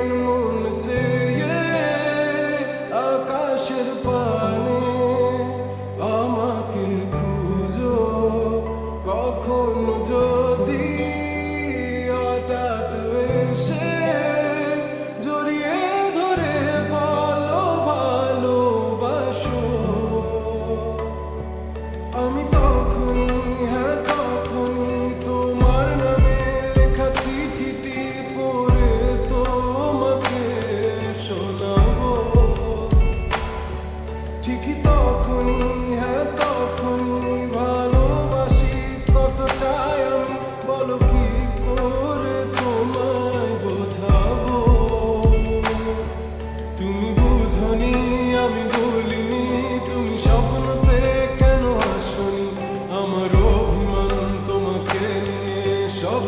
কেন মন চেয়ে আকাশের পানে আমাকে খুঁজো কখনো যদি হঠাৎ এসে জড়িয়ে ধরে বলো ভালোবাসো। আমি তখনই তখনই তোমার নামে লেখা চিঠিটি পড়ে তোমাকে শোনাবো। ঠিকই তখনই তখনই ভালোবাসি কতটাই আমি বলো কি করে তোমায় বোঝাবো। তুমি বুঝনি আমি বলিনি, তুমি স্বপ্নতে কেন আসনি, আমার অভিমান তোমাকে নিয়ে সব